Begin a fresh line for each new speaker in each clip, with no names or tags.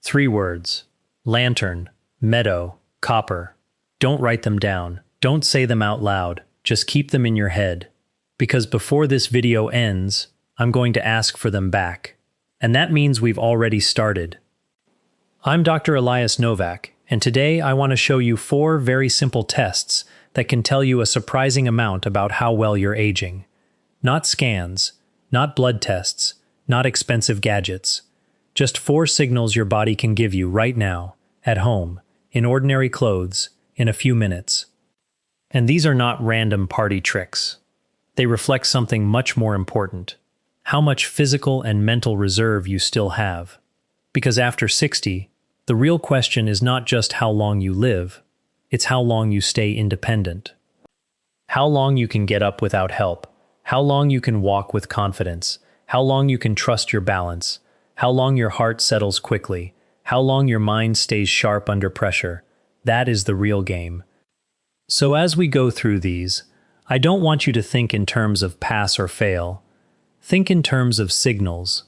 3 words: lantern, meadow, copper. Don't write them down. Don't say them out loud. Just keep them in your head. Because before this video ends, I'm going to ask for them back. And that means we've already started. I'm Dr. Elias Novak, and today I want to show you 4 very simple tests that can tell you a surprising amount about how well you're aging. Not scans, not blood tests, not expensive gadgets. Just 4 signals your body can give you right now, at home, in ordinary clothes, in a few minutes. And these are not random party tricks. They reflect something much more important: how much physical and mental reserve you still have. Because after 60, the real question is not just how long you live, it's how long you stay independent. How long you can get up without help, how long you can walk with confidence, how long you can trust your balance, how long your heart settles quickly, how long your mind stays sharp under pressure. That is the real game. So as we go through these, I don't want you to think in terms of pass or fail. Think in terms of signals.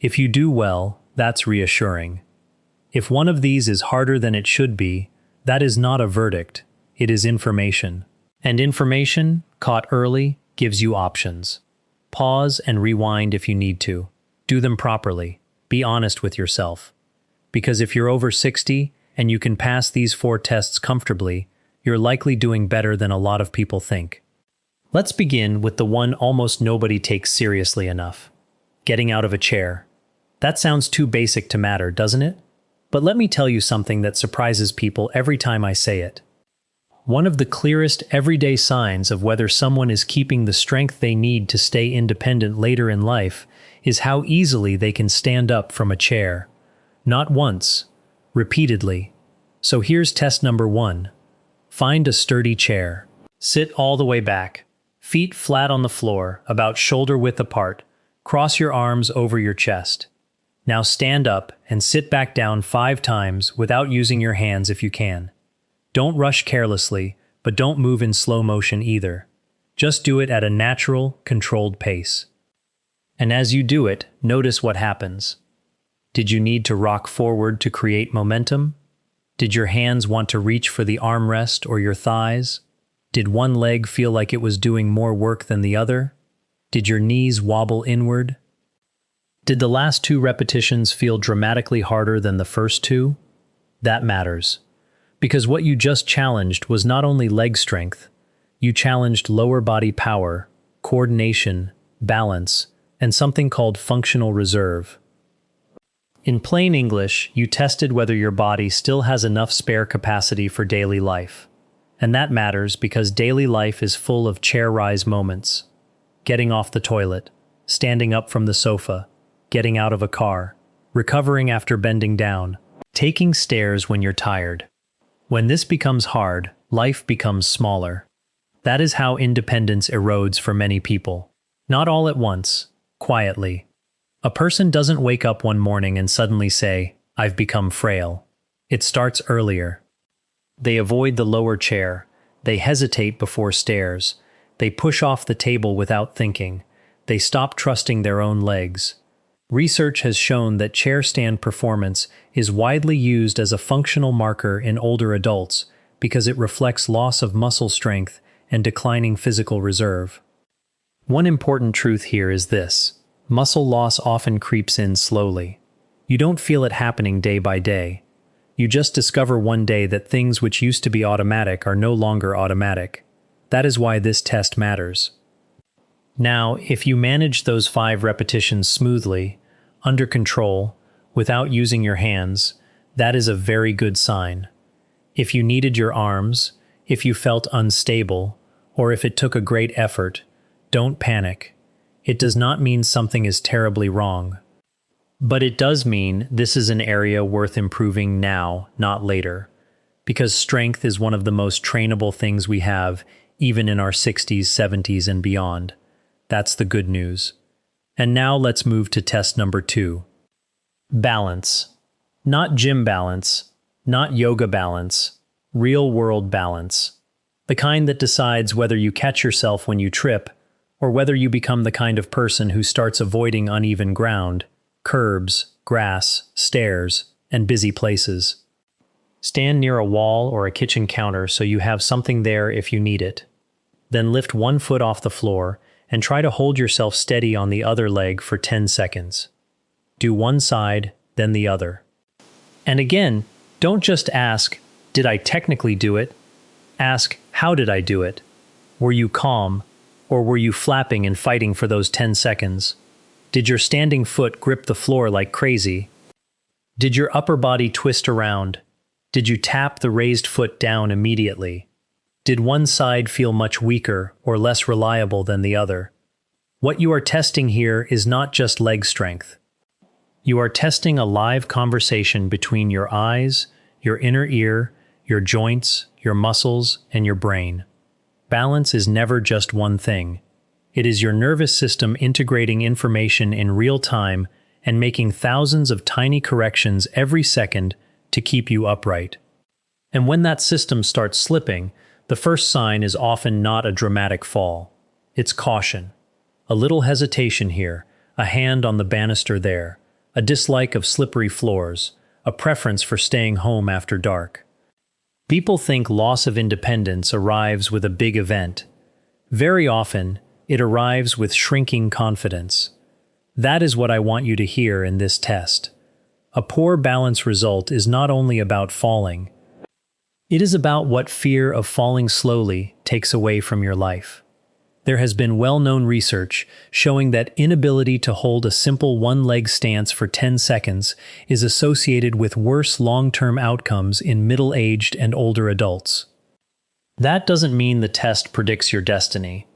If you do well, that's reassuring. If one of these is harder than it should be, that is not a verdict, it is information. And information, caught early, gives you options. Pause and rewind if you need to. Do them properly. Be honest with yourself. Because if you're over 60 and you can pass these 4 tests comfortably, you're likely doing better than a lot of people think. Let's begin with the one almost nobody takes seriously enough: getting out of a chair. That sounds too basic to matter, doesn't it? But let me tell you something that surprises people every time I say it. One of the clearest everyday signs of whether someone is keeping the strength they need to stay independent later in life is how easily they can stand up from a chair. Not once, repeatedly. So here's test number 1. Find a sturdy chair. Sit all the way back, feet flat on the floor, about shoulder width apart. Cross your arms over your chest. Now stand up and sit back down 5 times without using your hands if you can. Don't rush carelessly, but don't move in slow motion either. Just do it at a natural, controlled pace. And as you do it, notice what happens. Did you need to rock forward to create momentum? Did your hands want to reach for the armrest or your thighs? Did one leg feel like it was doing more work than the other? Did your knees wobble inward? Did the last 2 repetitions feel dramatically harder than the first 2? That matters. Because what you just challenged was not only leg strength, you challenged lower body power, coordination, balance, and something called functional reserve. In plain English, you tested whether your body still has enough spare capacity for daily life. And that matters because daily life is full of chair-rise moments. Getting off the toilet, standing up from the sofa, getting out of a car, recovering after bending down, taking stairs when you're tired. When this becomes hard, life becomes smaller. That is how independence erodes for many people. Not all at once, quietly. A person doesn't wake up one morning and suddenly say, "I've become frail." It starts earlier. They avoid the lower chair. They hesitate before stairs. They push off the table without thinking. They stop trusting their own legs. Research has shown that chair stand performance is widely used as a functional marker in older adults because it reflects loss of muscle strength and declining physical reserve. One important truth here is this: muscle loss often creeps in slowly. You don't feel it happening day by day. You just discover one day that things which used to be automatic are no longer automatic. That is why this test matters. Now, if you manage those 5 repetitions smoothly, under control, without using your hands, that is a very good sign. If you needed your arms, if you felt unstable, or if it took a great effort, don't panic. It does not mean something is terribly wrong. But it does mean this is an area worth improving now, not later. Because strength is one of the most trainable things we have, even in our 60s, 70s, and beyond. That's the good news. And now let's move to test number 2. Balance. Not gym balance, not yoga balance, real-world balance. The kind that decides whether you catch yourself when you trip, or whether you become the kind of person who starts avoiding uneven ground, curbs, grass, stairs, and busy places. Stand near a wall or a kitchen counter so you have something there if you need it. Then lift one foot off the floor and try to hold yourself steady on the other leg for 10 seconds. Do one side, then the other. And again, don't just ask, "Did I technically do it?" Ask, "How did I do it?" Were you calm, or were you flapping and fighting for those 10 seconds? Did your standing foot grip the floor like crazy? Did your upper body twist around? Did you tap the raised foot down immediately? Did one side feel much weaker or less reliable than the other? What you are testing here is not just leg strength. You are testing a live conversation between your eyes, your inner ear, your joints, your muscles, and your brain. Balance is never just one thing. It is your nervous system integrating information in real time and making thousands of tiny corrections every second to keep you upright. And when that system starts slipping, the first sign is often not a dramatic fall. It's caution. A little hesitation here, a hand on the banister there, a dislike of slippery floors, a preference for staying home after dark. People think loss of independence arrives with a big event. Very often, it arrives with shrinking confidence. That is what I want you to hear in this test. A poor balance result is not only about falling. It is about what fear of falling slowly takes away from your life. There has been well-known research showing that inability to hold a simple one-leg stance for 10 seconds is associated with worse long-term outcomes in middle-aged and older adults. That doesn't mean the test predicts your destiny,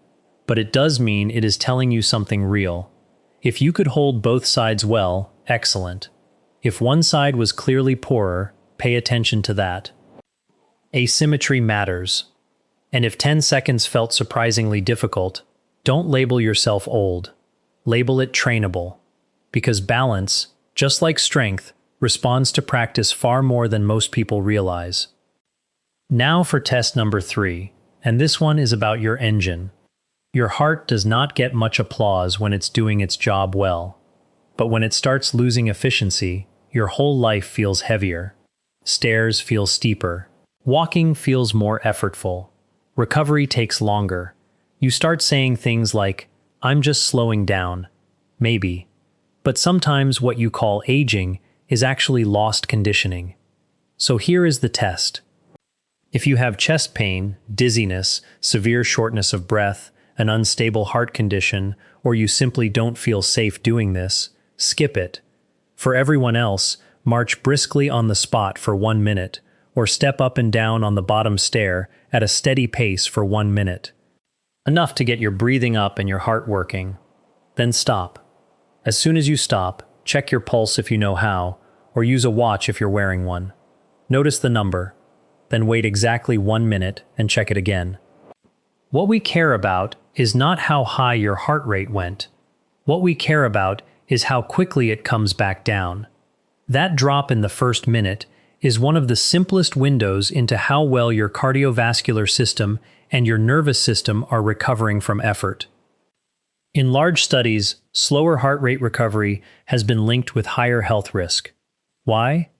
but it does mean it is telling you something real. If you could hold both sides well, excellent. If one side was clearly poorer, pay attention to that. Asymmetry matters. And if 10 seconds felt surprisingly difficult, don't label yourself old. Label it trainable. Because balance, just like strength, responds to practice far more than most people realize. Now for test number 3, and this one is about your engine. Your heart does not get much applause when it's doing its job well. But when it starts losing efficiency, your whole life feels heavier. Stairs feel steeper. Walking feels more effortful. Recovery takes longer. You start saying things like, "I'm just slowing down." Maybe. But sometimes what you call aging is actually lost conditioning. So here is the test. If you have chest pain, dizziness, severe shortness of breath, an unstable heart condition, or you simply don't feel safe doing this, skip it. For everyone else, march briskly on the spot for 1 minute, or step up and down on the bottom stair at a steady pace for 1 minute. Enough to get your breathing up and your heart working. Then stop. As soon as you stop, check your pulse if you know how, or use a watch if you're wearing one. Notice the number, then wait exactly 1 minute and check it again. What we care about is not how high your heart rate went. What we care about is how quickly it comes back down. That drop in the first minute is one of the simplest windows into how well your cardiovascular system and your nervous system are recovering from effort. In large studies, slower heart rate recovery has been linked with higher health risk. Why?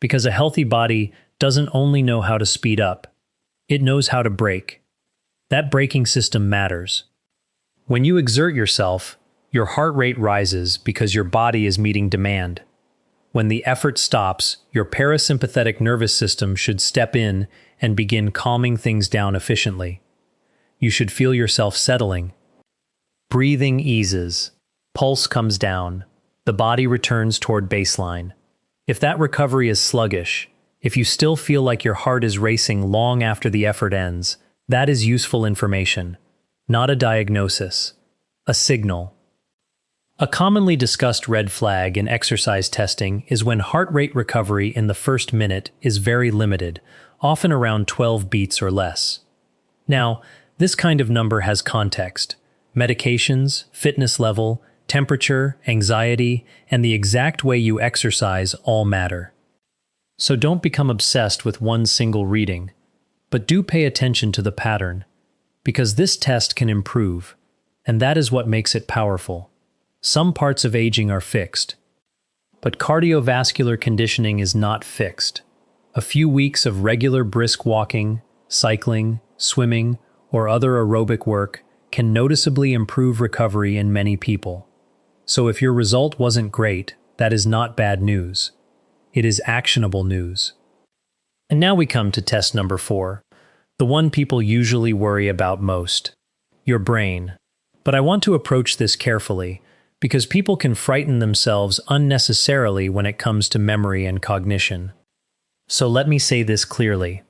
Because a healthy body doesn't only know how to speed up, it knows how to brake. That braking system matters. When you exert yourself, your heart rate rises because your body is meeting demand. When the effort stops, your parasympathetic nervous system should step in and begin calming things down efficiently. You should feel yourself settling. Breathing eases. Pulse comes down. The body returns toward baseline. If that recovery is sluggish, if you still feel like your heart is racing long after the effort ends, that is useful information, not a diagnosis, a signal. A commonly discussed red flag in exercise testing is when heart rate recovery in the first minute is very limited, often around 12 beats or less. Now, this kind of number has context. Medications, fitness level, temperature, anxiety, and the exact way you exercise all matter. So don't become obsessed with one single reading, but do pay attention to the pattern, because this test can improve, and that is what makes it powerful. Some parts of aging are fixed. But cardiovascular conditioning is not fixed. A few weeks of regular brisk walking, cycling, swimming, or other aerobic work can noticeably improve recovery in many people. So if your result wasn't great, that is not bad news. It is actionable news. And now we come to test number 4, the one people usually worry about most, your brain. But I want to approach this carefully, because people can frighten themselves unnecessarily when it comes to memory and cognition. So let me say this clearly.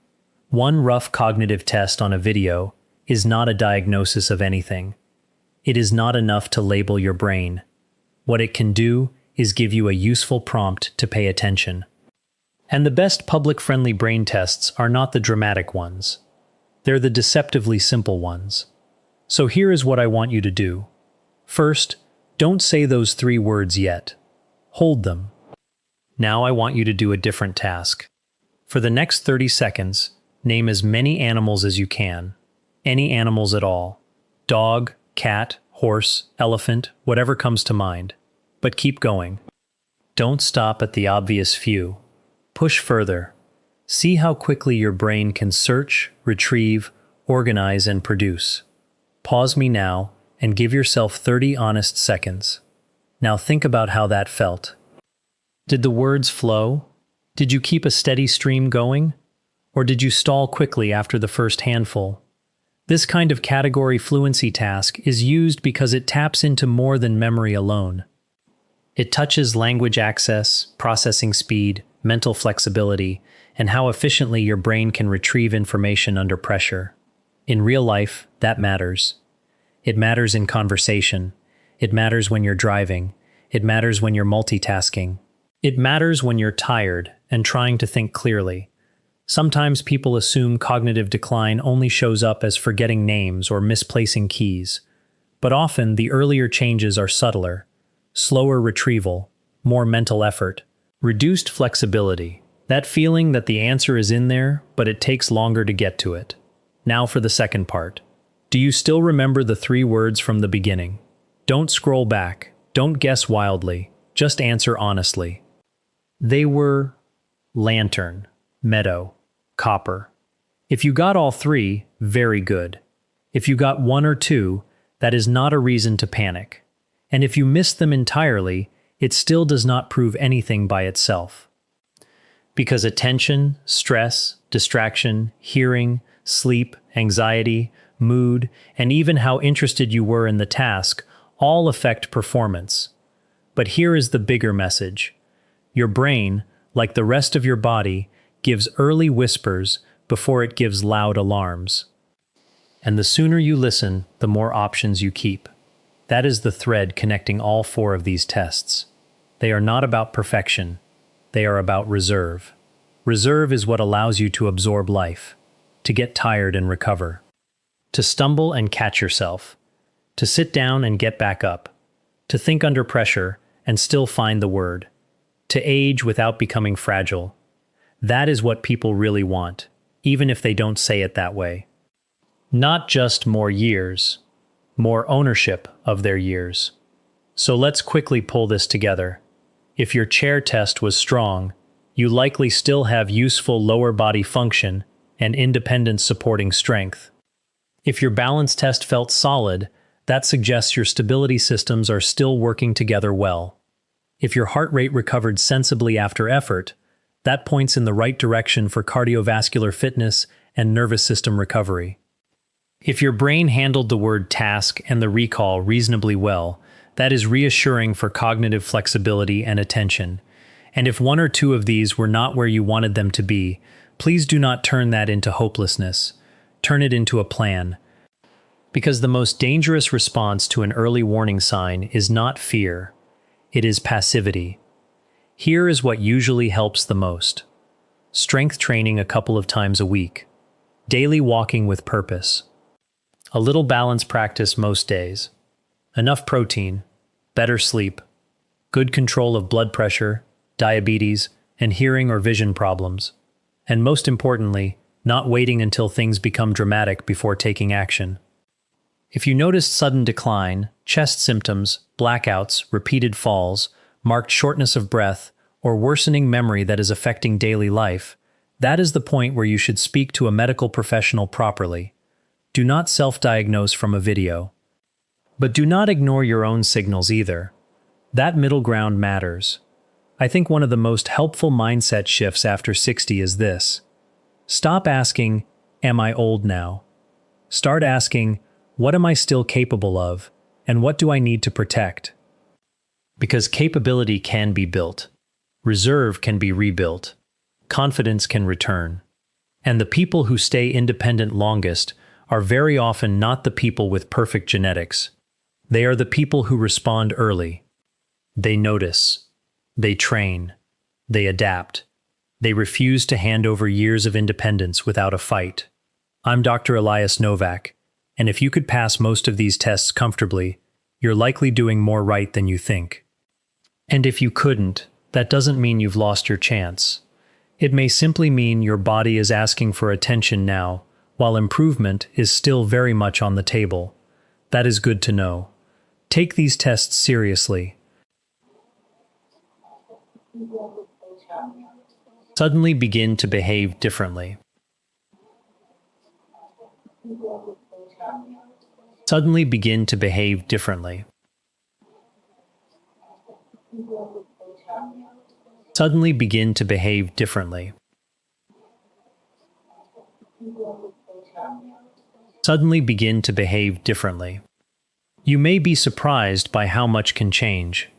One rough cognitive test on a video is not a diagnosis of anything. It is not enough to label your brain. What it can do is give you a useful prompt to pay attention. And the best public-friendly brain tests are not the dramatic ones. They're the deceptively simple ones. So here is what I want you to do. First, don't say those 3 words yet. Hold them. Now I want you to do a different task. For the next 30 seconds, name as many animals as you can. Any animals at all. Dog, cat, horse, elephant, whatever comes to mind. But keep going. Don't stop at the obvious few. Push further. See how quickly your brain can search, retrieve, organize, and produce. Pause me now and give yourself 30 honest seconds. Now think about how that felt. Did the words flow? Did you keep a steady stream going? Or did you stall quickly after the first handful? This kind of category fluency task is used because it taps into more than memory alone. It touches language access, processing speed, mental flexibility, and how efficiently your brain can retrieve information under pressure. In real life, that matters. It matters in conversation. It matters when you're driving. It matters when you're multitasking. It matters when you're tired and trying to think clearly. Sometimes people assume cognitive decline only shows up as forgetting names or misplacing keys. But often the earlier changes are subtler. Slower retrieval, more mental effort, reduced flexibility. That feeling that the answer is in there, but it takes longer to get to it. Now for the second part. Do you still remember the 3 words from the beginning? Don't scroll back. Don't guess wildly. Just answer honestly. They were lantern, meadow, copper. If you got all 3, very good. If you got 1 or 2, that is not a reason to panic. And if you missed them entirely, it still does not prove anything by itself. Because attention, stress, distraction, hearing, sleep, anxiety, mood, and even how interested you were in the task all affect performance. But here is the bigger message. Your brain, like the rest of your body, gives early whispers before it gives loud alarms. And the sooner you listen, the more options you keep. That is the thread connecting all 4 of these tests. They are not about perfection. They are about reserve. Reserve is what allows you to absorb life, to get tired and recover, to stumble and catch yourself, to sit down and get back up, to think under pressure and still find the word, to age without becoming fragile. That is what people really want, even if they don't say it that way. Not just more years, more ownership of their years. So let's quickly pull this together. If your chair test was strong, you likely still have useful lower body function and independent supporting strength. If your balance test felt solid, that suggests your stability systems are still working together well. If your heart rate recovered sensibly after effort, that points in the right direction for cardiovascular fitness and nervous system recovery. If your brain handled the word task and the recall reasonably well, that is reassuring for cognitive flexibility and attention. And if 1 or 2 of these were not where you wanted them to be, please do not turn that into hopelessness. Turn it into a plan. Because the most dangerous response to an early warning sign is not fear. It is passivity. Here is what usually helps the most. Strength training a couple of times a week. Daily walking with purpose. A little balance practice most days. Enough protein. Better sleep. Good control of blood pressure, diabetes, and hearing or vision problems. And most importantly, not waiting until things become dramatic before taking action. If you noticed sudden decline, chest symptoms, blackouts, repeated falls, marked shortness of breath, or worsening memory that is affecting daily life, that is the point where you should speak to a medical professional properly. Do not self-diagnose from a video. But do not ignore your own signals either. That middle ground matters. I think one of the most helpful mindset shifts after 60 is this. Stop asking, "Am I old now?" Start asking, "What am I still capable of, and what do I need to protect?" Because capability can be built. Reserve can be rebuilt. Confidence can return. And the people who stay independent longest are very often not the people with perfect genetics. They are the people who respond early. They notice. They train. They adapt. They refuse to hand over years of independence without a fight. I'm Dr. Elias Novak, and if you could pass most of these tests comfortably, you're likely doing more right than you think. And if you couldn't, that doesn't mean you've lost your chance. It may simply mean your body is asking for attention now, while improvement is still very much on the table. That is good to know. Take these tests seriously. Suddenly begin to behave differently. Suddenly begin to behave differently. Suddenly begin to behave differently. Suddenly begin to behave differently. You may be surprised by how much can change.